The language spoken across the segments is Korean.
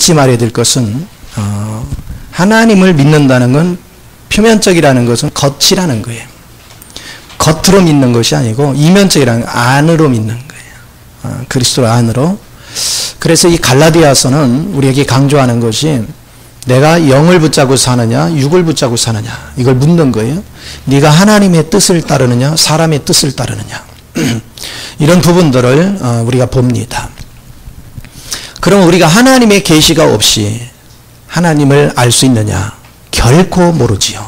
잊지 말아야 될 것은 하나님을 믿는다는 건 표면적이라는 것은 겉이라는 거예요. 겉으로 믿는 것이 아니고 이면적이라는 건 안으로 믿는 거예요. 그리스도 안으로. 그래서 이 갈라디아서는 우리에게 강조하는 것이 내가 영을 붙잡고 사느냐 육을 붙잡고 사느냐 이걸 묻는 거예요. 네가 하나님의 뜻을 따르느냐 사람의 뜻을 따르느냐 이런 부분들을 우리가 봅니다. 그럼 우리가 하나님의 계시가 없이 하나님을 알 수 있느냐? 결코 모르지요.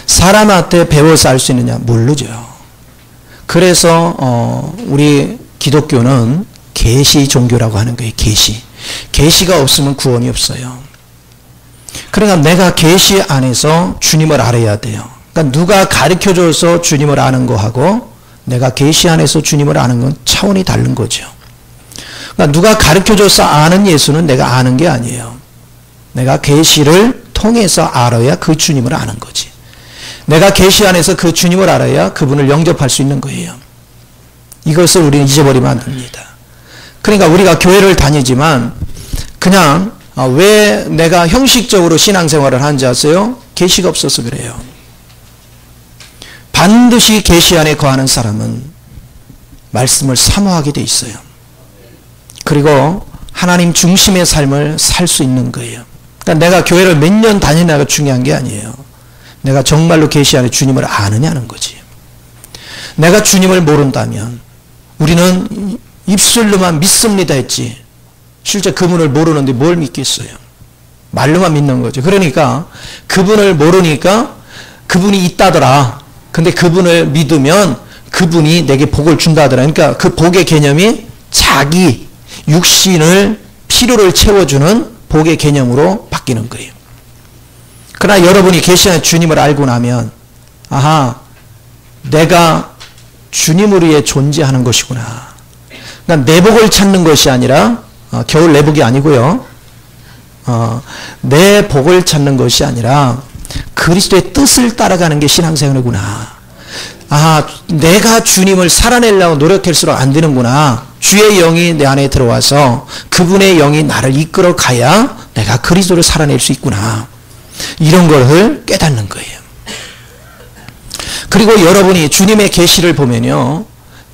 사람한테 배워서 알 수 있느냐? 모르죠. 그래서 우리 기독교는 계시 종교라고 하는 거예요. 계시가 없으면 구원이 없어요. 그러니까 내가 계시 안에서 주님을 알아야 돼요. 그러니까 누가 가르쳐줘서 주님을 아는 거하고 내가 계시 안에서 주님을 아는 건 차원이 다른 거죠. 그러니까 누가 가르쳐줘서 아는 예수는 내가 아는 게 아니에요. 내가 계시를 통해서 알아야 그 주님을 아는 거지. 내가 계시 안에서 그 주님을 알아야 그분을 영접할 수 있는 거예요. 이것을 우리는 잊어버리면 안 됩니다. 그러니까 우리가 교회를 다니지만 그냥 왜 내가 형식적으로 신앙생활을 하는지 아세요? 계시가 없어서 그래요. 반드시 계시 안에 거하는 사람은 말씀을 사모하게 돼 있어요. 그리고 하나님 중심의 삶을 살 수 있는 거예요. 그러니까 내가 교회를 몇 년 다니냐가 중요한 게 아니에요. 내가 정말로 계시 안에 주님을 아느냐는 거지. 내가 주님을 모른다면 우리는 입술로만 믿습니다 했지 실제 그분을 모르는데 뭘 믿겠어요. 말로만 믿는 거죠. 그러니까 그분을 모르니까 그분이 있다더라. 근데 그분을 믿으면 그분이 내게 복을 준다더라. 그러니까 그 복의 개념이 자기 육신을 필요를 채워주는 복의 개념으로 바뀌는 거예요. 그러나 여러분이 계시 안에 주님을 알고 나면 아하 내가 주님을 위해 존재하는 것이구나. 그러니까 내 복을 찾는 것이 아니라 겨울 내복이 아니고요. 내 복을 찾는 것이 아니라 그리스도의 뜻을 따라가는 게 신앙생활이구나. 아, 내가 주님을 살아내려고 노력할수록 안 되는구나. 주의 영이 내 안에 들어와서 그분의 영이 나를 이끌어 가야 내가 그리스도를 살아낼 수 있구나. 이런 것을 깨닫는 거예요. 그리고 여러분이 주님의 계시를 보면요.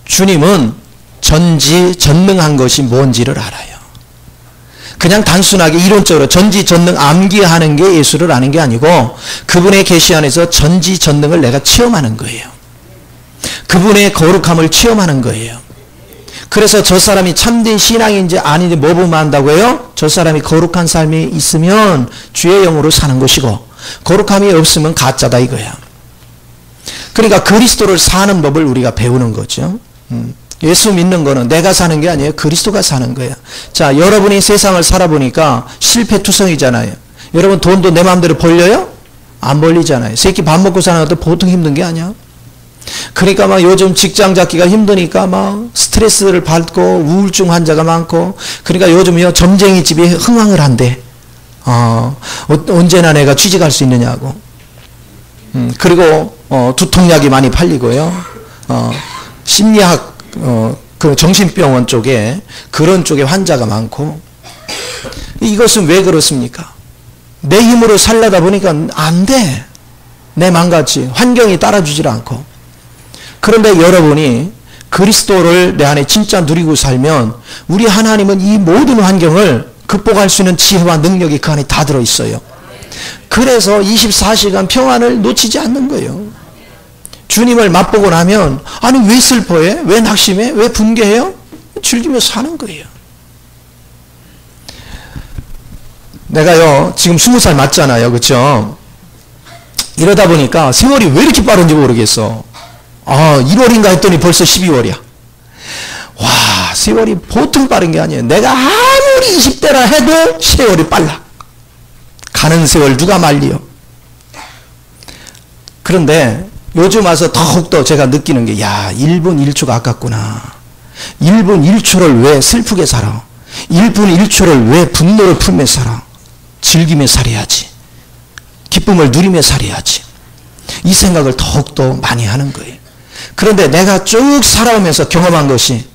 주님은 전지전능한 것이 뭔지를 알아요. 그냥 단순하게 이론적으로 전지전능 암기하는 게 예수를 아는 게 아니고 그분의 계시 안에서 전지전능을 내가 체험하는 거예요. 그분의 거룩함을 체험하는 거예요. 그래서 저 사람이 참된 신앙인지 아닌지 뭐 보면 안다고요? 저 사람이 거룩한 삶이 있으면 주의 영으로 사는 것이고 거룩함이 없으면 가짜다 이거야. 그러니까 그리스도를 사는 법을 우리가 배우는 거죠. 예수 믿는 거는 내가 사는 게 아니에요. 그리스도가 사는 거예요. 자, 여러분이 세상을 살아보니까 실패투성이잖아요. 여러분 돈도 내 마음대로 벌려요? 안 벌리잖아요. 새끼 밥 먹고 사는 것도 보통 힘든 게 아니야. 그러니까 막 요즘 직장 잡기가 힘드니까 막 스트레스를 받고 우울증 환자가 많고 그러니까 요즘 점쟁이 집이 흥황을 한대. 언제나 내가 취직할 수 있느냐고. 그리고 두통약이 많이 팔리고요. 심리학 그 정신병원 쪽에 그런 쪽에 환자가 많고 이것은 왜 그렇습니까? 내 힘으로 살려다 보니까 안 돼. 내 맘같이 환경이 따라주질 않고. 그런데 여러분이 그리스도를 내 안에 진짜 누리고 살면 우리 하나님은 이 모든 환경을 극복할 수 있는 지혜와 능력이 그 안에 다 들어있어요. 그래서 24시간 평안을 놓치지 않는 거예요. 주님을 맛보고 나면 아니 왜 슬퍼해? 왜 낙심해? 왜 분개해요? 즐기며 사는 거예요. 내가요 지금 20살 맞잖아요. 그렇죠? 이러다 보니까 세월이 왜 이렇게 빠른지 모르겠어. 1월인가 했더니 벌써 12월이야. 와, 세월이 보통 빠른 게 아니에요. 내가 아무리 20대라 해도 세월이 빨라. 가는 세월 누가 말리요? 그런데 요즘 와서 더욱더 제가 느끼는 게 1분 1초가 아깝구나. 1분 1초를 왜 슬프게 살아? 1분 1초를 왜 분노를 풀며 살아? 즐기며 살아야지. 기쁨을 누리며 살아야지. 이 생각을 더욱더 많이 하는 거예요. 그런데 내가 쭉 살아오면서 경험한 것이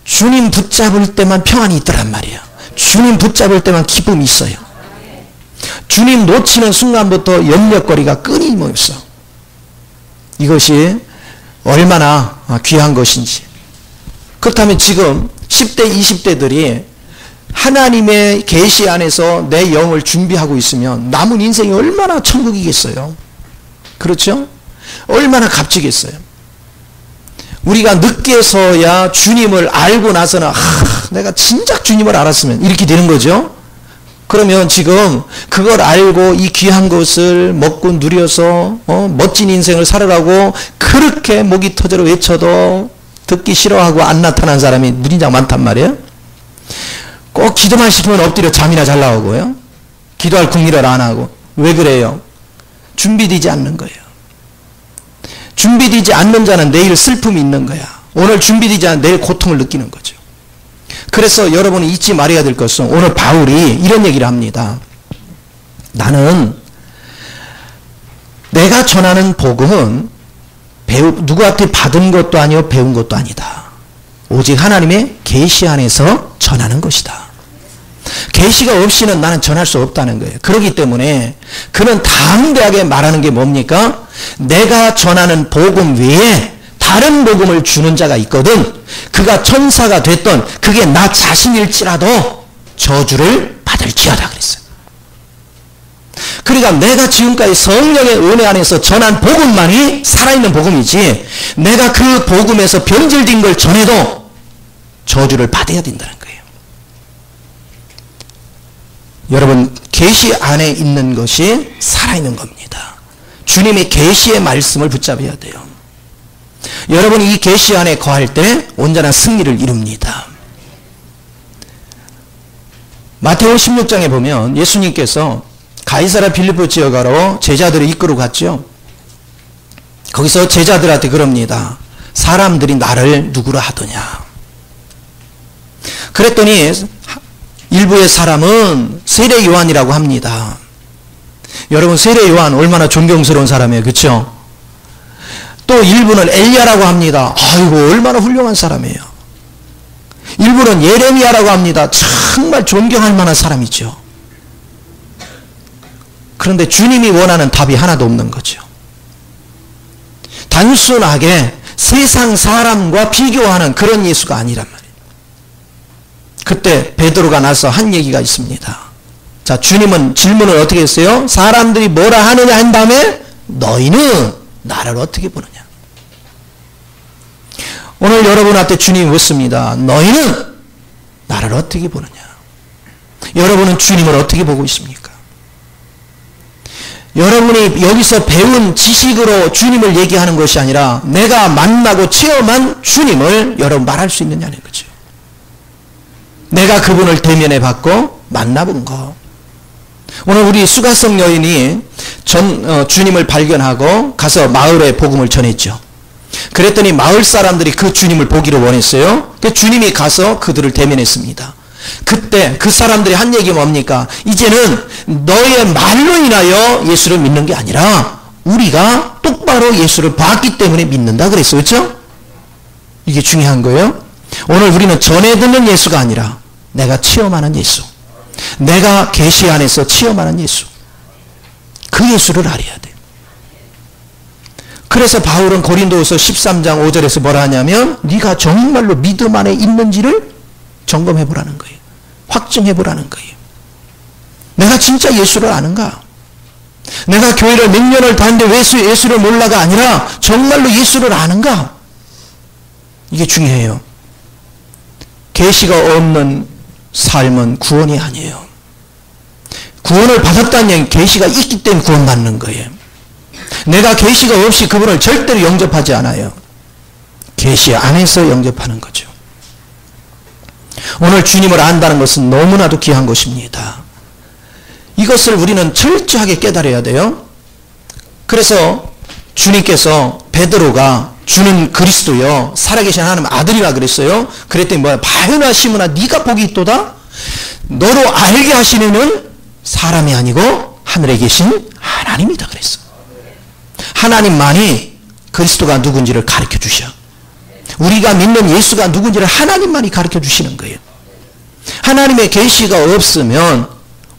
주님 붙잡을 때만 평안이 있더란 말이야. 주님 붙잡을 때만 기쁨이 있어요. 주님 놓치는 순간부터 염려거리가 끊임없어. 이것이 얼마나 귀한 것인지. 그렇다면 지금 10대, 20대들이 하나님의 계시 안에서 내 영을 준비하고 있으면 남은 인생이 얼마나 천국이겠어요. 그렇죠? 얼마나 값지겠어요. 우리가 늦게서야 주님을 알고 나서는 내가 진작 주님을 알았으면 이렇게 되는 거죠. 그러면 지금 그걸 알고 이 귀한 것을 먹고 누려서 멋진 인생을 살으라고 그렇게 목이 터져라 외쳐도 듣기 싫어하고 안 나타난 사람이 무진장 많단 말이에요. 꼭 기도만 시키면 엎드려 잠이나 잘 나오고요. 기도할 궁리를 안 하고. 왜 그래요? 준비되지 않는 거예요. 준비되지 않는 자는 내일 슬픔이 있는 거야. 오늘 준비되지 않은 내일 고통을 느끼는 거죠. 그래서 여러분이 잊지 말아야 될 것은 오늘 바울이 이런 얘기를 합니다. 나는 내가 전하는 복음은 누구한테 받은 것도 아니요 배운 것도 아니다. 오직 하나님의 계시 안에서 전하는 것이다. 계시가 없이는 나는 전할 수 없다는 거예요. 그렇기 때문에 그는 담대하게 말하는 게 뭡니까? 내가 전하는 복음 외에 다른 복음을 주는 자가 있거든. 그가 천사가 됐던 그게 나 자신일지라도 저주를 받을지어다 그랬어요. 그러니까 내가 지금까지 성령의 은혜 안에서 전한 복음만이 살아있는 복음이지 내가 그 복음에서 변질된 걸 전해도 저주를 받아야 된다는 거예요. 여러분 계시 안에 있는 것이 살아있는 겁니다. 주님의 계시의 말씀을 붙잡아야 돼요. 여러분이 이 계시 안에 거할 때 온전한 승리를 이룹니다. 마태오 16장에 보면 예수님께서 가이사랴 빌립보 지역으로 제자들을 이끌어 갔죠. 거기서 제자들한테 그럽니다. 사람들이 나를 누구라 하더냐. 그랬더니 일부의 사람은 세례 요한이라고 합니다. 여러분 세례 요한 얼마나 존경스러운 사람이에요. 그렇죠? 또 일부는 엘리야라고 합니다. 아이고 얼마나 훌륭한 사람이에요. 일부는 예레미야라고 합니다. 정말 존경할 만한 사람이죠. 그런데 주님이 원하는 답이 하나도 없는 거죠. 단순하게 세상 사람과 비교하는 그런 예수가 아니란 말이에요. 그때 베드로가 나서 한 얘기가 있습니다. 자, 주님은 질문을 어떻게 했어요? 사람들이 뭐라 하느냐 한 다음에 너희는 나를 어떻게 보느냐. 오늘 여러분한테 주님이 묻습니다. 너희는 나를 어떻게 보느냐. 여러분은 주님을 어떻게 보고 있습니까? 여러분이 여기서 배운 지식으로 주님을 얘기하는 것이 아니라 내가 만나고 체험한 주님을 여러분 말할 수 있느냐는 거죠. 내가 그분을 대면해 봤고 만나본 거. 오늘 우리 수가성 여인이 주님을 발견하고 가서 마을에 복음을 전했죠. 그랬더니 마을 사람들이 그 주님을 보기를 원했어요. 주님이 가서 그들을 대면했습니다. 그때 그 사람들이 한 얘기가 뭡니까? 이제는 너의 말로 인하여 예수를 믿는 게 아니라 우리가 똑바로 예수를 봤기 때문에 믿는다 그랬어요. 그렇죠? 이게 중요한 거예요. 오늘 우리는 전해 듣는 예수가 아니라 내가 체험하는 예수, 내가 계시 안에서 체험하는 예수, 그 예수를 알아야 돼. 그래서 바울은 고린도후서 13장 5절에서 뭐라 하냐면 네가 정말로 믿음 안에 있는지를 점검해 보라는 거예요. 확증해 보라는 거예요. 내가 진짜 예수를 아는가? 내가 교회를 몇 년을 다녔는데 왜 예수를 몰라가 아니라 정말로 예수를 아는가? 이게 중요해요. 계시가 없는 삶은 구원이 아니에요. 구원을 받았다는 얘기는 계시가 있기 때문에 구원받는 거예요. 내가 계시가 없이 그분을 절대로 영접하지 않아요. 계시 안에서 영접하는 거죠. 오늘 주님을 안다는 것은 너무나도 귀한 것입니다. 이것을 우리는 철저하게 깨달아야 돼요. 그래서 주님께서 베드로가 주는 그리스도요 살아계신 하나님 아들이라 그랬어요. 그랬더니 뭐야? 바요나 시므나 네가 복이 있도다. 너로 알게 하시는 사람이 아니고 하늘에 계신 하나님이다 그랬어. 하나님만이 그리스도가 누군지를 가르쳐 주셔. 우리가 믿는 예수가 누군지를 하나님만이 가르쳐 주시는 거예요. 하나님의 계시가 없으면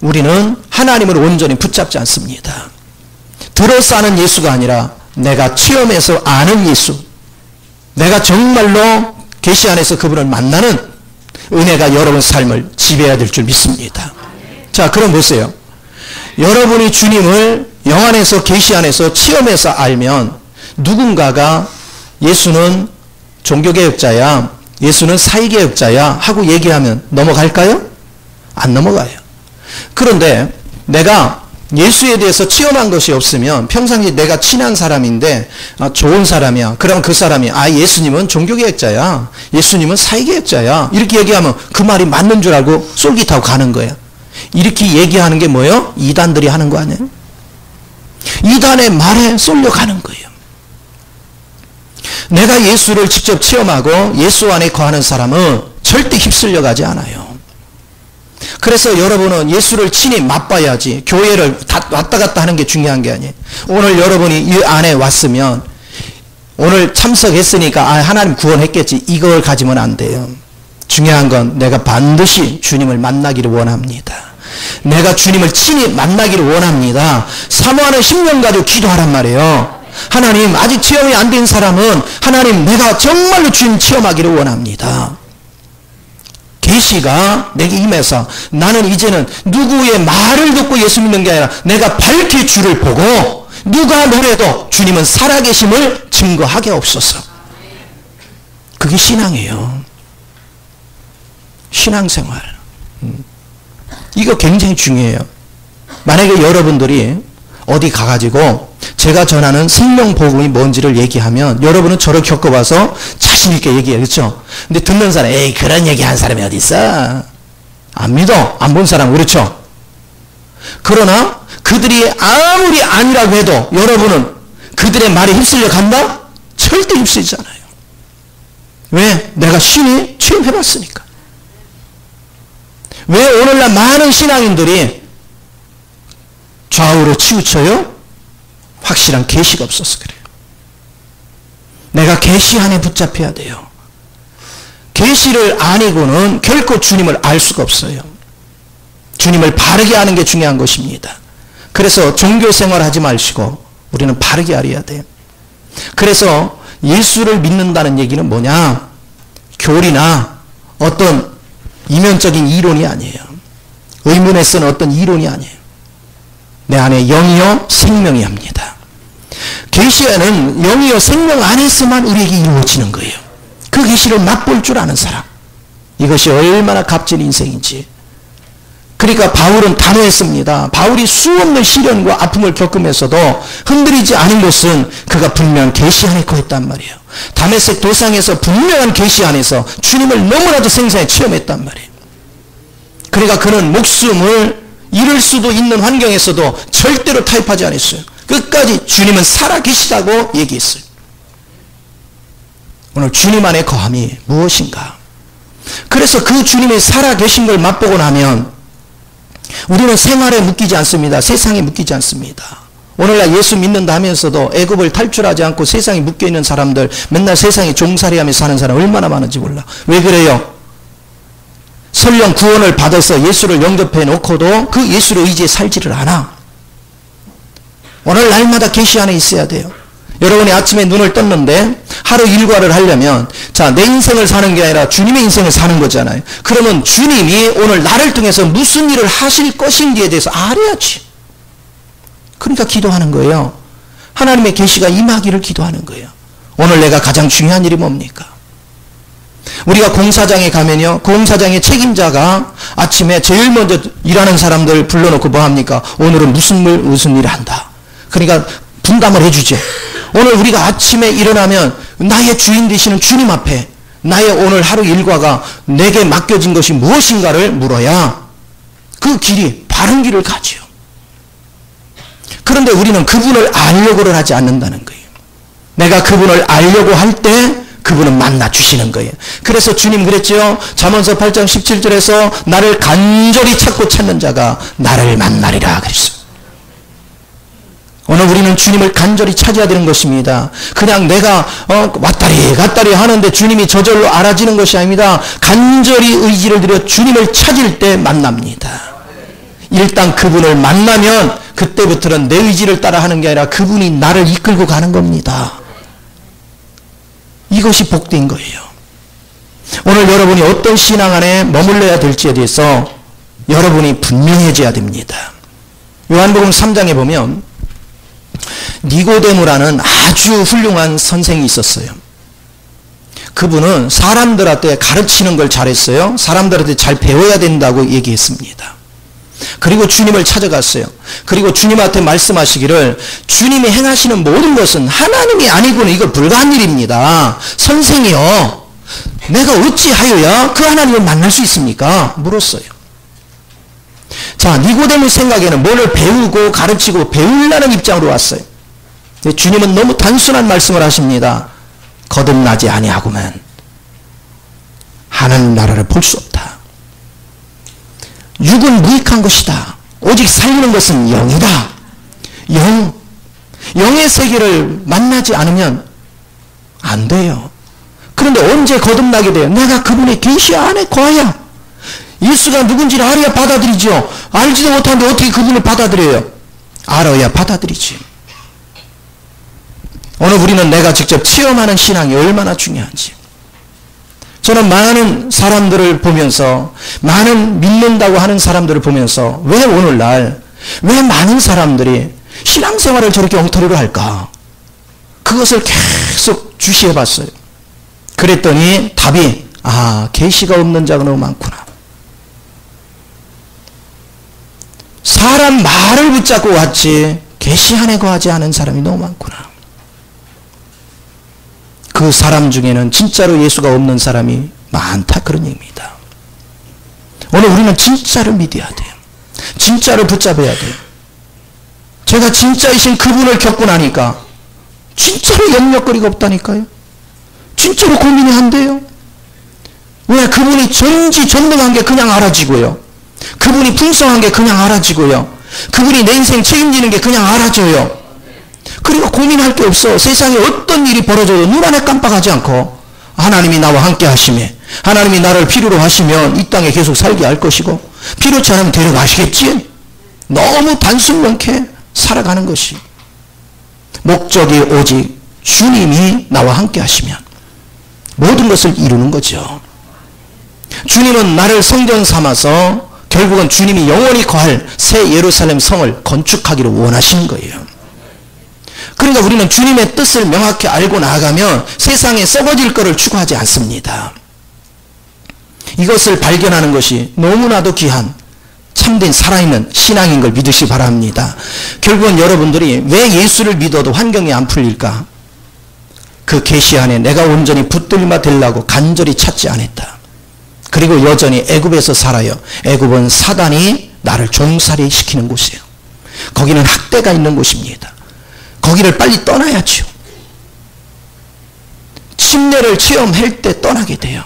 우리는 하나님을 온전히 붙잡지 않습니다. 들어서 아는 예수가 아니라 내가 체험해서 아는 예수, 내가 정말로 계시 안에서 그분을 만나는 은혜가 여러분 삶을 지배해야 될 줄 믿습니다. 자, 그럼 보세요. 여러분이 주님을 영 안에서 계시 안에서 체험해서 알면 누군가가 예수는 종교개혁자야, 예수는 사회개혁자야 하고 얘기하면 넘어갈까요? 안 넘어가요. 그런데 내가 예수에 대해서 체험한 것이 없으면 평상시 내가 친한 사람인데 좋은 사람이야. 그러면 그 사람이 예수님은 종교개혁자야, 예수님은 사회개혁자야 이렇게 얘기하면 그 말이 맞는 줄 알고 쏠깃하고 가는 거야. 이렇게 얘기하는 게 뭐예요? 이단들이 하는 거 아니에요? 이단의 말에 쏠려가는 거예요. 내가 예수를 직접 체험하고 예수 안에 거하는 사람은 절대 휩쓸려 가지 않아요. 그래서 여러분은 예수를 친히 맛봐야지 교회를 왔다 갔다 하는 게 중요한 게 아니에요. 오늘 여러분이 이 안에 왔으면 오늘 참석했으니까 하나님 구원했겠지 이걸 가지면 안 돼요. 중요한 건 내가 반드시 주님을 만나기를 원합니다. 내가 주님을 친히 만나기를 원합니다. 사모하는 심령 가지고 기도하란 말이에요. 하나님, 아직 체험이 안 된 사람은 하나님 내가 정말로 주님 체험하기를 원합니다. 계시가 내게 임해서 나는 이제는 누구의 말을 듣고 예수 믿는 게 아니라 내가 밝히 주를 보고 누가 뭐래도 주님은 살아계심을 증거하게 없어서. 그게 신앙이에요. 신앙생활. 이거 굉장히 중요해요. 만약에 여러분들이 어디 가가지고 제가 전하는 생명복음이 뭔지를 얘기하면 여러분은 저를 겪어봐서 자신있게 얘기해요. 그렇죠? 근데 듣는 사람, 에이 그런 얘기한 사람이 어디 있어? 안 믿어. 안 본 사람. 그렇죠? 그러나 그들이 아무리 아니라고 해도 여러분은 그들의 말에 휩쓸려 간다? 절대 휩쓸리지 않아요. 왜? 내가 신이 체험해봤으니까. 왜 오늘날 많은 신앙인들이 좌우로 치우쳐요? 확실한 계시가 없어서 그래요. 내가 계시 안에 붙잡혀야 돼요. 계시를 아니고는 결코 주님을 알 수가 없어요. 주님을 바르게 아는 게 중요한 것입니다. 그래서 종교생활 하지 마시고 우리는 바르게 알아야 돼요. 그래서 예수를 믿는다는 얘기는 뭐냐? 교리나 어떤 이면적인 이론이 아니에요. 의문에 쓰는 어떤 이론이 아니에요. 내 안에 영이요 생명이 합니다. 계시에는 영이요 생명 안에서만 우리에게 이루어지는 거예요. 그 계시를 맛볼 줄 아는 사람. 이것이 얼마나 값진 인생인지. 그러니까 바울은 단호했습니다. 바울이 수없는 시련과 아픔을 겪으면서도 흔들리지 않은 것은 그가 분명한 계시 안에 거했단 말이에요. 다메섹 도상에서 분명한 계시 안에서 주님을 너무나도 생생히 체험했단 말이에요. 그러니까 그는 목숨을 잃을 수도 있는 환경에서도 절대로 타협하지 않았어요. 끝까지 주님은 살아계시다고 얘기했어요. 오늘 주님 안에 거함이 무엇인가? 그래서 그 주님이 살아계신 걸 맛보고 나면 우리는 생활에 묶이지 않습니다. 세상에 묶이지 않습니다. 오늘날 예수 믿는다 하면서도 애굽을 탈출하지 않고 세상에 묶여있는 사람들, 맨날 세상에 종살이하며 사는 사람 얼마나 많은지 몰라. 왜 그래요? 설령 구원을 받아서 예수를 영접해 놓고도 그 예수를 의지해 살지를 않아. 오늘 날마다 계시 안에 있어야 돼요. 여러분이 아침에 눈을 떴는데 하루 일과를 하려면 자, 내 인생을 사는 게 아니라 주님의 인생을 사는 거잖아요. 그러면 주님이 오늘 나를 통해서 무슨 일을 하실 것인지에 대해서 알아야지. 그러니까 기도하는 거예요. 하나님의 계시가 임하기를 기도하는 거예요. 오늘 내가 가장 중요한 일이 뭡니까? 우리가 공사장에 가면요, 공사장의 책임자가 아침에 제일 먼저 일하는 사람들 불러놓고 뭐 합니까? 오늘은 무슨 일을 한다. 그러니까 분담을 해주죠. 오늘 우리가 아침에 일어나면 나의 주인 되시는 주님 앞에 나의 오늘 하루 일과가 내게 맡겨진 것이 무엇인가를 물어야 그 길이 바른 길을 가지요. 그런데 우리는 그분을 알려고를 하지 않는다는 거예요. 내가 그분을 알려고 할 때 그분은 만나 주시는 거예요. 그래서 주님 그랬죠. 잠언서 8장 17절에서 나를 간절히 찾고 찾는 자가 나를 만나리라 그랬어요. 오늘 우리는 주님을 간절히 찾아야 되는 것입니다. 그냥 내가 왔다리 갔다리 하는데 주님이 저절로 알아지는 것이 아닙니다. 간절히 의지를 들여 주님을 찾을 때 만납니다. 일단 그분을 만나면 그때부터는 내 의지를 따라 하는 게 아니라 그분이 나를 이끌고 가는 겁니다. 이것이 복된 거예요. 오늘 여러분이 어떤 신앙 안에 머물러야 될지에 대해서 여러분이 분명해져야 됩니다. 요한복음 3장에 보면 니고데모라는 아주 훌륭한 선생이 있었어요. 그분은 사람들한테 가르치는 걸 잘했어요. 사람들한테 잘 배워야 된다고 얘기했습니다. 그리고 주님을 찾아갔어요. 그리고 주님한테 말씀하시기를 주님이 행하시는 모든 것은 하나님이 아니고는 이거 불가한 일입니다. 선생이요, 내가 어찌하여야 그 하나님을 만날 수 있습니까? 물었어요. 자, 니고데모 생각에는 뭐를 배우고 가르치고 배우려는 입장으로 왔어요. 주님은 너무 단순한 말씀을 하십니다. 거듭나지 아니하고만 하나님 나라를 볼 수 없다. 육은 무익한 것이다. 오직 살리는 것은 영이다. 영의 세계를 만나지 않으면 안 돼요. 그런데 언제 거듭나게 돼요? 내가 그분의 계시 안에 거하야. 예수가 누군지를 알아야 받아들이죠. 알지도 못하는데 어떻게 그분을 받아들여요? 알아야 받아들이지. 오늘 우리는 내가 직접 체험하는 신앙이 얼마나 중요한지. 저는 많은 사람들을 보면서, 많은 믿는다고 하는 사람들을 보면서 왜 오늘날 왜 많은 사람들이 신앙생활을 저렇게 엉터리로 할까? 그것을 계속 주시해 봤어요. 그랬더니 답이 계시가 없는 자가 너무 많구나. 사람 말을 붙잡고 왔지 계시 안에 거하지 않은 사람이 너무 많구나. 그 사람 중에는 진짜로 예수가 없는 사람이 많다, 그런 얘기입니다. 오늘 우리는 진짜를 믿어야 돼요. 진짜를 붙잡아야 돼요. 제가 진짜이신 그분을 겪고 나니까 진짜로 염려거리가 없다니까요. 진짜로 고민이 안 돼요. 왜? 그분이 전지전능한 게 그냥 알아지고요. 그분이 풍성한 게 그냥 알아지고요. 그분이 내 인생 책임지는 게 그냥 알아져요. 그리고 고민할 게 없어. 세상에 어떤 일이 벌어져도 눈 안에 깜빡하지 않고 하나님이 나와 함께 하시며 하나님이 나를 필요로 하시면 이 땅에 계속 살게 할 것이고 필요치 않으면 데려가시겠지. 너무 단순명쾌 살아가는 것이 목적이 오직 주님이 나와 함께 하시면 모든 것을 이루는 거죠. 주님은 나를 성전 삼아서 결국은 주님이 영원히 거할 새 예루살렘 성을 건축하기를 원하시는 거예요. 그러니까 우리는 주님의 뜻을 명확히 알고 나아가면 세상에 썩어질 것을 추구하지 않습니다. 이것을 발견하는 것이 너무나도 귀한 참된 살아있는 신앙인 걸 믿으시기 바랍니다. 결국은 여러분들이 왜 예수를 믿어도 환경이 안 풀릴까? 그 계시 안에 내가 온전히 붙들림바 되려고 간절히 찾지 않았다. 그리고 여전히 애굽에서 살아요. 애굽은 사단이 나를 종살이 시키는 곳이에요. 거기는 학대가 있는 곳입니다. 거기를 빨리 떠나야죠. 침례를 체험할 때 떠나게 돼요.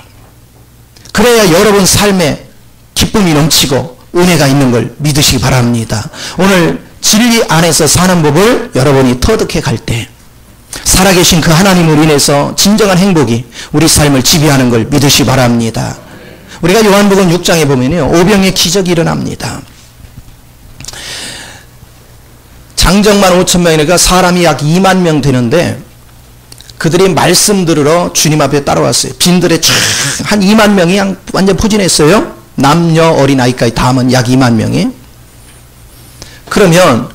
그래야 여러분 삶에 기쁨이 넘치고 은혜가 있는 걸 믿으시기 바랍니다. 오늘 진리 안에서 사는 법을 여러분이 터득해 갈 때 살아계신 그 하나님으로 인해서 진정한 행복이 우리 삶을 지배하는 걸 믿으시기 바랍니다. 우리가 요한복음 6장에 보면요, 오병의 기적이 일어납니다. 장정만 5,000명이니까 사람이 약 2만 명 되는데 그들이 말씀 들으러 주님 앞에 따라왔어요. 빈들에 한 2만 명이 완전 포진했어요. 남녀 어린아이까지 다 하면 약 2만 명이. 그러면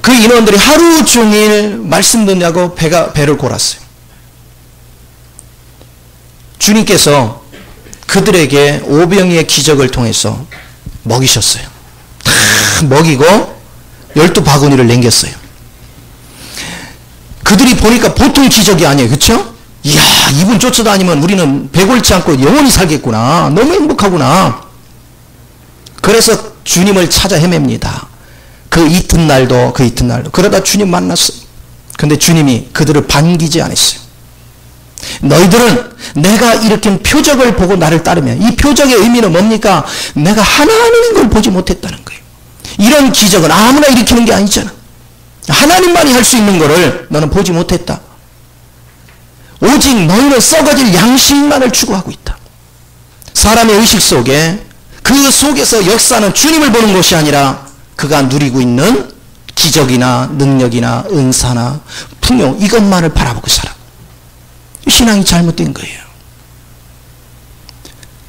그 인원들이 하루 종일 말씀 듣냐고 배를 골았어요. 주님께서 그들에게 오병이의 기적을 통해서 먹이셨어요. 다 먹이고 12바구니를 남겼어요. 그들이 보니까 보통 기적이 아니에요. 그렇죠? 이야, 이분 쫓아다니면 우리는 배골치 않고 영원히 살겠구나. 너무 행복하구나. 그래서 주님을 찾아 헤맵니다. 그 이튿날도 그러다 주님 만났어요. 근데 주님이 그들을 반기지 않았어요. 너희들은 내가 일으킨 표적을 보고 나를 따르면, 이 표적의 의미는 뭡니까? 내가 하나님인 걸 보지 못했다는 거예요. 이런 기적은 아무나 일으키는 게 아니잖아. 하나님만이 할 수 있는 것을 너는 보지 못했다. 오직 너희는 썩어질 양식만을 추구하고 있다. 사람의 의식 속에 그 속에서 역사는 주님을 보는 것이 아니라 그가 누리고 있는 기적이나 능력이나 은사나 풍요, 이것만을 바라보고 살아. 신앙이 잘못된 거예요.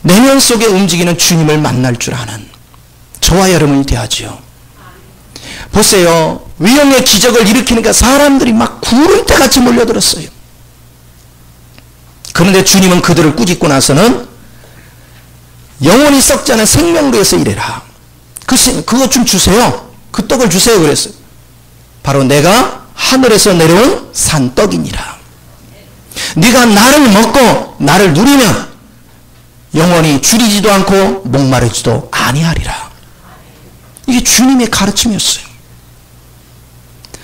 내면 속에 움직이는 주님을 만날 줄 아는 저와 여러분이 돼야지요. 보세요. 위험의 기적을 일으키니까 사람들이 막 구름대같이 몰려들었어요. 그런데 주님은 그들을 꾸짖고 나서는 영원히 썩지 않은 생명로에서 일해라. 그거 좀 주세요. 그 떡을 주세요. 그랬어요. 바로 내가 하늘에서 내려온 산떡이니라. 네가 나를 먹고 나를 누리면 영원히 줄이지도 않고 목마르지도 아니하리라. 이게 주님의 가르침이었어요.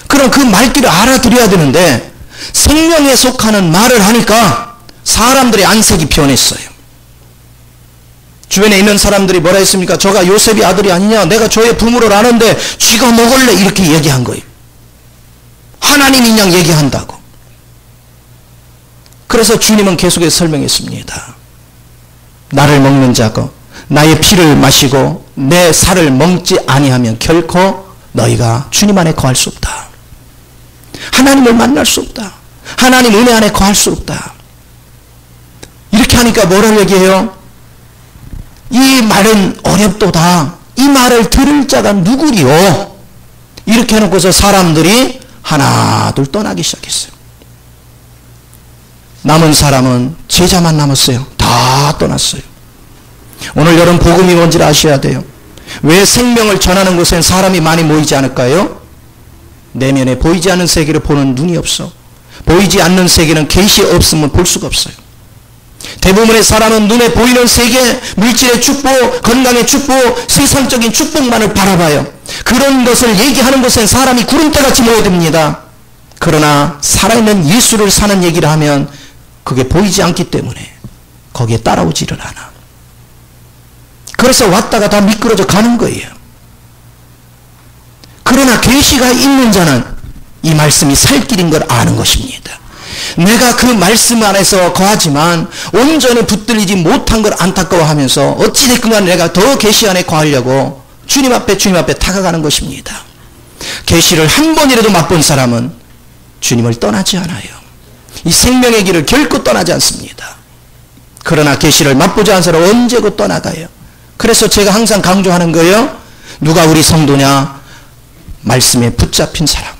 그럼 그 말귀를 알아들여야 되는데 생명에 속하는 말을 하니까 사람들의 안색이 변했어요. 주변에 있는 사람들이 뭐라 했습니까? 저가 요셉의 아들이 아니냐? 내가 저의 부모를 아는데 쥐가 먹을래? 이렇게 얘기한 거예요. 하나님인 양 얘기한다고. 그래서 주님은 계속해서 설명했습니다. 나를 먹는 자고 나의 피를 마시고 내 살을 먹지 아니하면 결코 너희가 주님 안에 거할 수 없다. 하나님을 만날 수 없다. 하나님 은혜 안에 거할 수 없다. 이렇게 하니까 뭐라고 얘기해요? 이 말은 어렵도다. 이 말을 들을 자가 누구리요? 이렇게 해놓고서 사람들이 하나 둘 떠나기 시작했어요. 남은 사람은 제자만 남았어요. 다 떠났어요. 오늘 여러분 복음이 뭔지를 아셔야 돼요. 왜 생명을 전하는 곳엔 사람이 많이 모이지 않을까요? 내면에 보이지 않는 세계를 보는 눈이 없어. 보이지 않는 세계는 계시 없으면 볼 수가 없어요. 대부분의 사람은 눈에 보이는 세계, 물질의 축복, 건강의 축복, 세상적인 축복만을 바라봐요. 그런 것을 얘기하는 곳엔 사람이 구름대같이 모여듭니다. 그러나 살아있는 예수를 사는 얘기를 하면 그게 보이지 않기 때문에 거기에 따라오지를 않아. 그래서 왔다가 다 미끄러져 가는 거예요. 그러나 계시가 있는 자는 이 말씀이 살 길인 걸 아는 것입니다. 내가 그 말씀 안에서 거하지만 온전히 붙들리지 못한 걸 안타까워하면서 어찌됐건 내가 더 계시 안에 거하려고 주님 앞에 다가가는 것입니다. 계시를 한 번이라도 맛본 사람은 주님을 떠나지 않아요. 이 생명의 길을 결코 떠나지 않습니다. 그러나 계시를 맛보지 않은 사람은 언제고 떠나가요. 그래서 제가 항상 강조하는 거예요. 누가 우리 성도냐? 말씀에 붙잡힌 사람.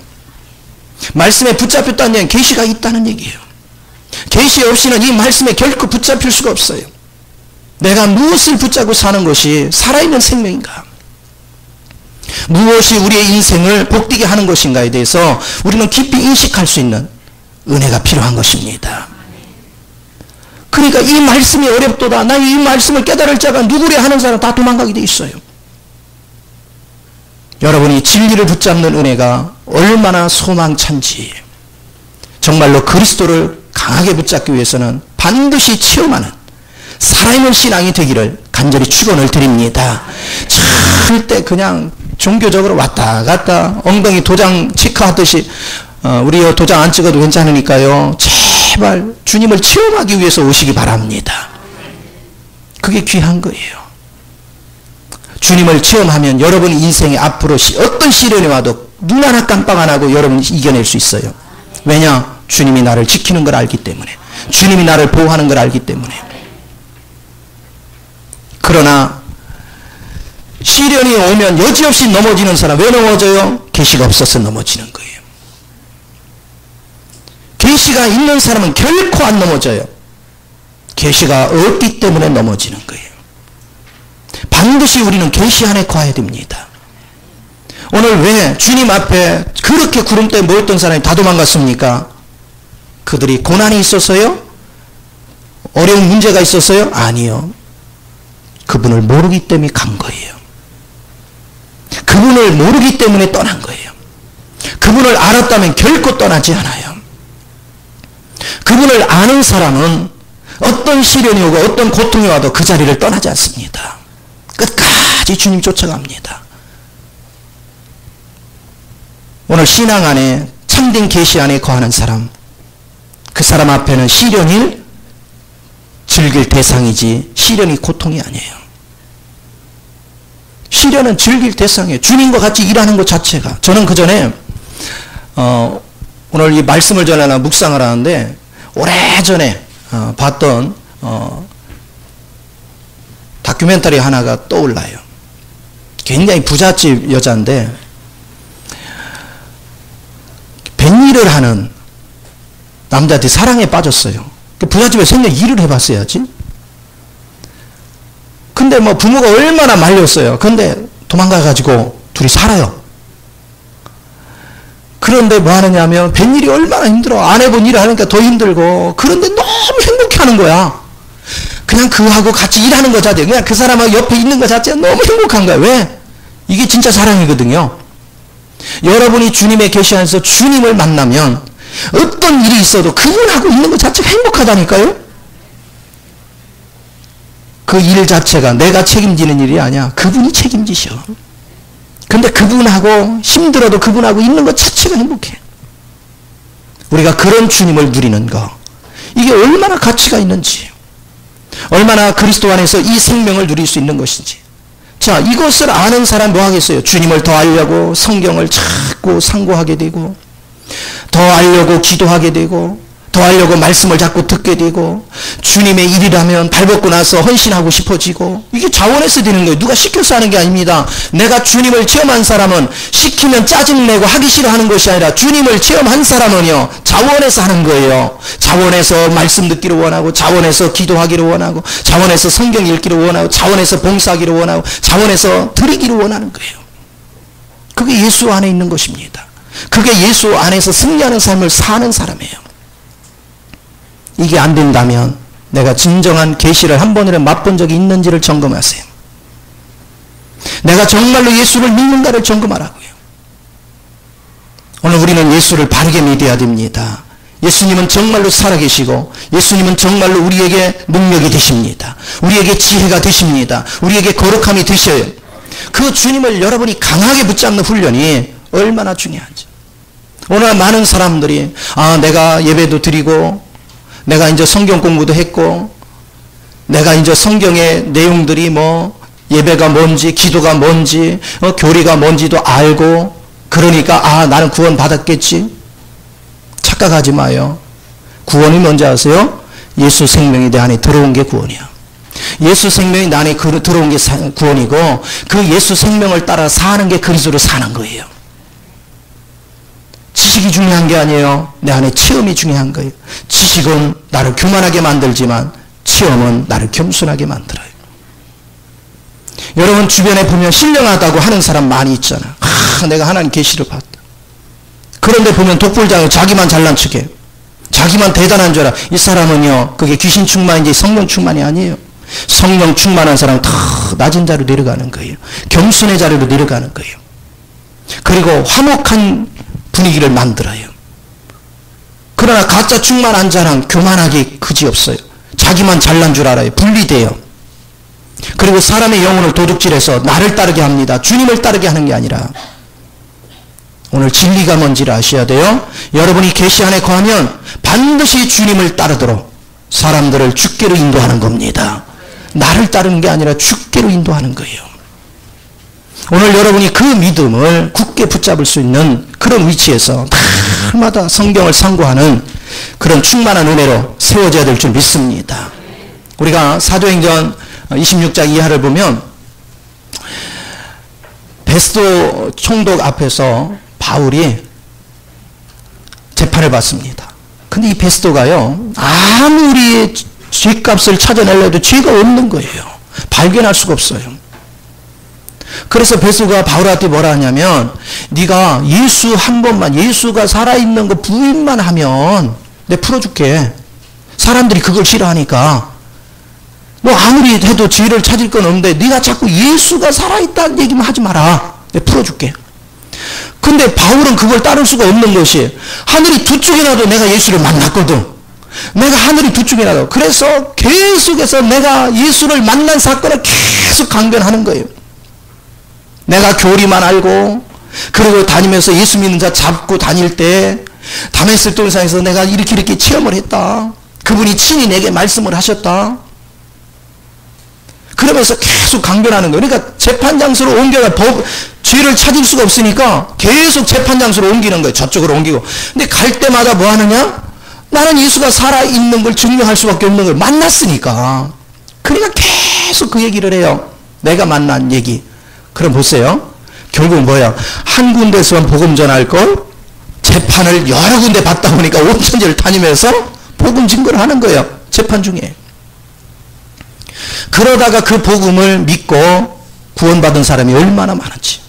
말씀에 붙잡혔다는 얘기는 계시가 있다는 얘기예요. 계시 없이는 이 말씀에 결코 붙잡힐 수가 없어요. 내가 무엇을 붙잡고 사는 것이 살아있는 생명인가? 무엇이 우리의 인생을 복되게 하는 것인가에 대해서 우리는 깊이 인식할 수 있는 은혜가 필요한 것입니다. 그러니까 이 말씀이 어렵도다. 나 이 말씀을 깨달을 자가 누구랴 하는 사람 다 도망가게 돼 있어요. 여러분이 진리를 붙잡는 은혜가 얼마나 소망찬지, 정말로 그리스도를 강하게 붙잡기 위해서는 반드시 체험하는 살아있는 신앙이 되기를 간절히 축원을 드립니다. 절대 그냥 종교적으로 왔다 갔다 엉덩이 도장 체크하듯이 우리 도장 안 찍어도 괜찮으니까요. 제발 주님을 체험하기 위해서 오시기 바랍니다. 그게 귀한 거예요. 주님을 체험하면 여러분 인생에 앞으로 어떤 시련이 와도 눈 하나 깜빡 안 하고 여러분이 이겨낼 수 있어요. 왜냐? 주님이 나를 지키는 걸 알기 때문에, 주님이 나를 보호하는 걸 알기 때문에. 그러나 시련이 오면 여지없이 넘어지는 사람, 왜 넘어져요? 계시가 없어서 넘어지는 거예요. 계시가 있는 사람은 결코 안 넘어져요. 계시가 없기 때문에 넘어지는 거예요. 반드시 우리는 계시 안에 거해야 됩니다. 오늘 왜 주님 앞에 그렇게 구름대에 모였던 사람이 다 도망갔습니까? 그들이 고난이 있어서요? 어려운 문제가 있어서요? 아니요. 그분을 모르기 때문에 간 거예요. 그분을 모르기 때문에 떠난 거예요. 그분을 알았다면 결코 떠나지 않아요. 그분을 아는 사람은 어떤 시련이 오고 어떤 고통이 와도 그 자리를 떠나지 않습니다. 끝까지 주님 쫓아갑니다. 오늘 신앙 안에 참된 계시 안에 거하는 사람, 그 사람 앞에는 시련이 즐길 대상이지 시련이 고통이 아니에요. 시련은 즐길 대상이에요. 주님과 같이 일하는 것 자체가. 저는 그 전에 오늘 이 말씀을 전하나 묵상을 하는데 오래전에 봤던 다큐멘터리 하나가 떠올라요. 굉장히 부잣집 여자인데 뱃일을 하는 남자한테 사랑에 빠졌어요. 부잣집에 생전 일을 해봤어야지. 근데 뭐 부모가 얼마나 말렸어요. 근데 도망가가지고 둘이 살아요. 그런데 뭐 하느냐 하면 뱃일이 얼마나 힘들어. 안 해본 일을 하니까 더 힘들고. 그런데 너무 행복해 하는 거야. 그냥 그하고 같이 일하는 것 자체, 그냥 그 사람하고 옆에 있는 것 자체가 너무 행복한 거야. 왜? 이게 진짜 사랑이거든요. 여러분이 주님의 계시 안에서 주님을 만나면 어떤 일이 있어도 그분하고 있는 것 자체가 행복하다니까요. 그 일 자체가 내가 책임지는 일이 아니야. 그분이 책임지셔. 근데 그분하고 힘들어도 그분하고 있는 것 자체가 행복해. 우리가 그런 주님을 누리는 거, 이게 얼마나 가치가 있는지, 얼마나 그리스도 안에서 이 생명을 누릴 수 있는 것인지. 자, 이것을 아는 사람 뭐 하겠어요? 주님을 더 알려고 성경을 자꾸 상고하게 되고, 더 알려고 기도하게 되고, 더 알려고 말씀을 자꾸 듣게 되고, 주님의 일이라면 발벗고 나서 헌신하고 싶어지고. 이게 자원해서 되는 거예요. 누가 시켜서 하는 게 아닙니다. 내가 주님을 체험한 사람은 시키면 짜증내고 하기 싫어하는 것이 아니라 주님을 체험한 사람은요, 자원해서 하는 거예요. 자원해서 말씀 듣기를 원하고, 자원해서 기도하기를 원하고, 자원해서 성경 읽기를 원하고, 자원해서 봉사하기를 원하고, 자원해서 드리기를 원하는 거예요. 그게 예수 안에 있는 것입니다. 그게 예수 안에서 승리하는 삶을 사는 사람이에요. 이게 안 된다면 내가 진정한 계시를 한 번이라도 맛본 적이 있는지를 점검하세요. 내가 정말로 예수를 믿는가를 점검하라고요. 오늘 우리는 예수를 바르게 믿어야 됩니다. 예수님은 정말로 살아계시고, 예수님은 정말로 우리에게 능력이 되십니다. 우리에게 지혜가 되십니다. 우리에게 거룩함이 되셔요. 그 주님을 여러분이 강하게 붙잡는 훈련이 얼마나 중요한지. 오늘 많은 사람들이 내가 예배도 드리고, 내가 이제 성경 공부도 했고, 내가 이제 성경의 내용들이 뭐 예배가 뭔지, 기도가 뭔지, 교리가 뭔지도 알고, 그러니까 나는 구원 받았겠지. 착각하지 마요. 구원이 뭔지 아세요? 예수 생명이 내 안에 들어온 게 구원이야. 예수 생명이 내 안에 들어온 게 구원이고, 그 예수 생명을 따라 사는 게 그리스도로 사는 거예요. 지식이 중요한 게 아니에요. 내 안에 체험이 중요한 거예요. 지식은 나를 교만하게 만들지만 체험은 나를 겸손하게 만들어요. 여러분 주변에 보면 신령하다고 하는 사람 많이 있잖아. 내가 하나님 계시를 봤다. 그런데 보면 독불장에 자기만 잘난 척해. 자기만 대단한 줄 알아. 이 사람은요, 그게 귀신 충만인지 성령 충만이 아니에요. 성령 충만한 사람은 더 낮은 자리로 내려가는 거예요. 겸손의 자리로 내려가는 거예요. 그리고 화목한 분위기를 만들어요. 그러나 가짜 충만한 자는 교만하게 그지없어요. 자기만 잘난 줄 알아요. 분리돼요. 그리고 사람의 영혼을 도둑질해서 나를 따르게 합니다. 주님을 따르게 하는 게 아니라. 오늘 진리가 뭔지를 아셔야 돼요. 여러분이 계시 안에 거하면 반드시 주님을 따르도록 사람들을 주께로 인도하는 겁니다. 나를 따르는 게 아니라 주께로 인도하는 거예요. 오늘 여러분이 그 믿음을 굳게 붙잡을 수 있는 그런 위치에서 날마다 성경을 상고하는 그런 충만한 은혜로 세워져야 될 줄 믿습니다. 우리가 사도행전 26장 이하를 보면 베스도 총독 앞에서 바울이 재판을 받습니다. 근데 이 베스도가요, 아무리 죄값을 찾아내려도 죄가 없는 거예요. 발견할 수가 없어요. 그래서 베스도가 바울한테 뭐라 하냐면, 네가 예수 한 번만, 예수가 살아있는 거 부인만 하면 내가 풀어줄게. 사람들이 그걸 싫어하니까. 너 아무리 해도 죄를 찾을 건 없는데 네가 자꾸 예수가 살아있다는 얘기만 하지 마라. 내가 풀어줄게. 근데 바울은 그걸 따를 수가 없는 것이, 하늘이 두 쪽이 나도 내가 예수를 만났거든. 내가 하늘이 두 쪽이 나도. 그래서 계속해서 내가 예수를 만난 사건을 계속 강변하는 거예요. 내가 교리만 알고, 그리고 다니면서 예수 믿는 자 잡고 다닐 때 다메섹 돌산에서 내가 이렇게 체험을 했다. 그분이 친히 내게 말씀을 하셨다. 그러면서 계속 강변하는 거예요. 그러니까 재판장소로 옮겨가 죄를 찾을 수가 없으니까 계속 재판장소로 옮기는 거예요. 저쪽으로 옮기고. 근데 갈 때마다 뭐 하느냐? 나는 예수가 살아있는 걸 증명할 수밖에 없는 걸 만났으니까. 그러니까 계속 그 얘기를 해요. 내가 만난 얘기. 그럼 보세요. 결국 뭐야? 한 군데서만 복음 전할 걸 재판을 여러 군데 받다 보니까 온 천지를 다니면서 복음 증거를 하는 거예요. 재판 중에. 그러다가 그 복음을 믿고 구원받은 사람이 얼마나 많은지.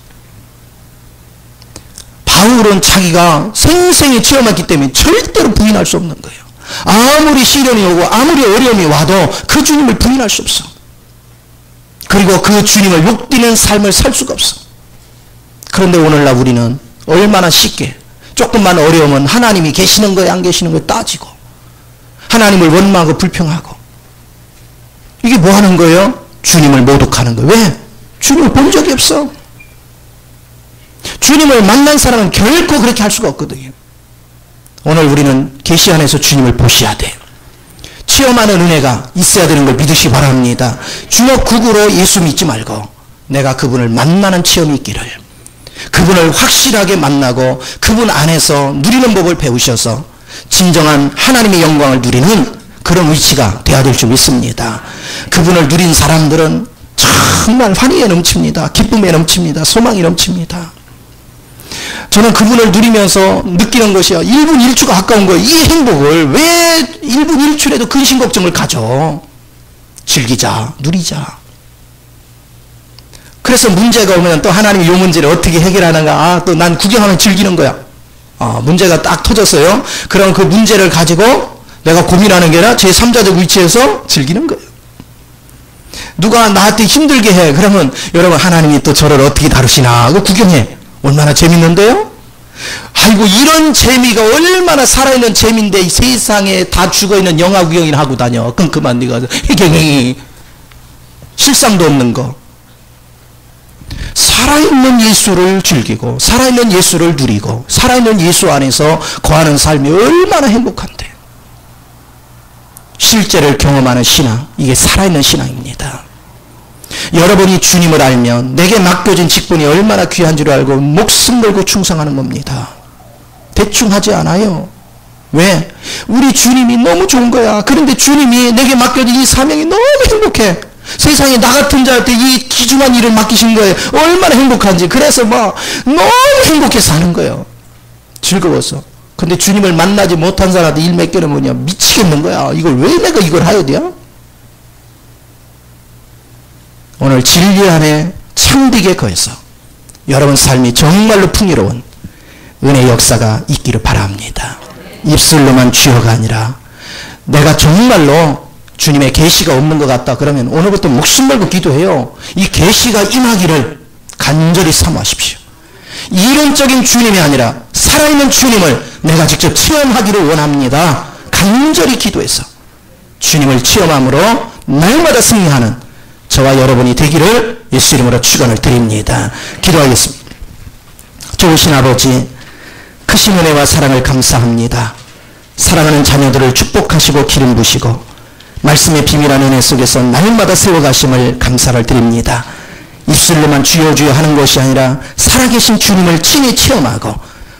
바울은 자기가 생생히 체험했기 때문에 절대로 부인할 수 없는 거예요. 아무리 시련이 오고 아무리 어려움이 와도 그 주님을 부인할 수 없어. 그리고 그 주님을 욕되는 삶을 살 수가 없어. 그런데 오늘날 우리는 얼마나 쉽게 조금만 어려우면 하나님이 계시는 거에 안 계시는 거에 따지고 하나님을 원망하고 불평하고 이게 뭐 하는 거예요? 주님을 모독하는 거예요. 왜? 주님을 본 적이 없어. 주님을 만난 사람은 결코 그렇게 할 수가 없거든요. 오늘 우리는 계시 안에서 주님을 보셔야 돼. 체험하는 은혜가 있어야 되는 걸 믿으시기 바랍니다. 주먹국으로 예수 믿지 말고 내가 그분을 만나는 체험이 있기를, 그분을 확실하게 만나고 그분 안에서 누리는 법을 배우셔서 진정한 하나님의 영광을 누리는 그런 위치가 되어야 될 줄 믿습니다. 그분을 누린 사람들은 정말 환희에 넘칩니다. 기쁨에 넘칩니다. 소망이 넘칩니다. 저는 그분을 누리면서 느끼는 것이요. 1분 1초가 가까운 거예요. 이 행복을 왜 1분 1초라도 근심 걱정을 가져. 즐기자. 누리자. 그래서 문제가 오면 또 하나님이 이 문제를 어떻게 해결하는가. 또 난 구경하면 즐기는 거야. 문제가 딱 터졌어요. 그럼 그 문제를 가지고 내가 고민하는 게 아니라 제3자적 위치에서 즐기는 거예요. 누가 나한테 힘들게 해. 그러면 여러분 하나님이 또 저를 어떻게 다루시나 하고 구경해. 얼마나 재밌는데요? 아이고 이런 재미가 얼마나 살아있는 재미인데 이 세상에 다 죽어있는 영화 구경이나 하고 다녀. 그럼 그만 네가 실상도 없는 거. 살아있는 예수를 즐기고 살아있는 예수를 누리고 살아있는 예수 안에서 거하는 삶이 얼마나 행복한데. 실제를 경험하는 신앙, 이게 살아있는 신앙입니다. 여러분이 주님을 알면 내게 맡겨진 직분이 얼마나 귀한 줄 알고 목숨 걸고 충성하는 겁니다. 대충 하지 않아요. 왜? 우리 주님이 너무 좋은 거야. 그런데 주님이 내게 맡겨진 이 사명이 너무 행복해. 세상에 나 같은 자한테 이 귀중한 일을 맡기신 거예요. 얼마나 행복한지. 그래서 막 너무 행복해 사는 거예요. 즐거워서. 근데 주님을 만나지 못한 사람한테 일 맡기는 뭐냐. 미치겠는 거야. 이걸 왜 내가 이걸 하여야 돼요? 오늘 진리 안에 참되게 거해서 여러분 삶이 정말로 풍요로운 은혜 역사가 있기를 바랍니다. 입술로만 주여가 아니라 내가 정말로 주님의 계시가 없는 것 같다 그러면 오늘부터 목숨 걸고 기도해요. 이 계시가 임하기를 간절히 사모하십시오. 이론적인 주님이 아니라 살아있는 주님을 내가 직접 체험하기를 원합니다. 간절히 기도해서 주님을 체험함으로 날마다 승리하는 저와 여러분이 되기를 예수 이름으로 축원을 드립니다. 기도하겠습니다. 좋으신 아버지, 크신 은혜와 사랑을 감사합니다. 사랑하는 자녀들을 축복하시고 기름 부시고 말씀의 비밀한 은혜 속에서 날마다 세워가심을 감사를 드립니다. 입술로만 주여 주여 하는 것이 아니라 살아계신 주님을 친히 체험하고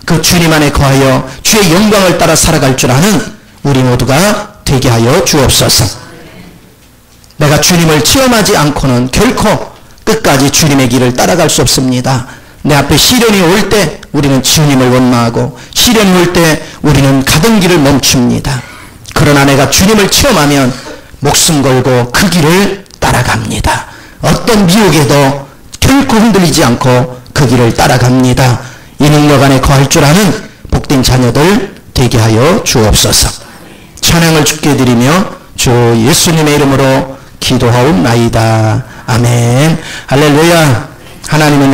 그 주님 안에 거하여 주의 영광을 따라 살아갈 줄 아는 우리 모두가 되게 하여 주옵소서. 내가 주님을 체험하지 않고는 결코 끝까지 주님의 길을 따라갈 수 없습니다. 내 앞에 시련이 올 때 우리는 주님을 원망하고 시련이 올 때 우리는 가던 길을 멈춥니다. 그러나 내가 주님을 체험하면 목숨 걸고 그 길을 따라갑니다. 어떤 미혹에도 결코 흔들리지 않고 그 길을 따라갑니다. 이 능력 안에 거할 줄 아는 복된 자녀들 되게 하여 주옵소서. 찬양을 주께 드리며 주 예수님의 이름으로 기도하옵나이다. 아멘. 할렐루야. 하나님은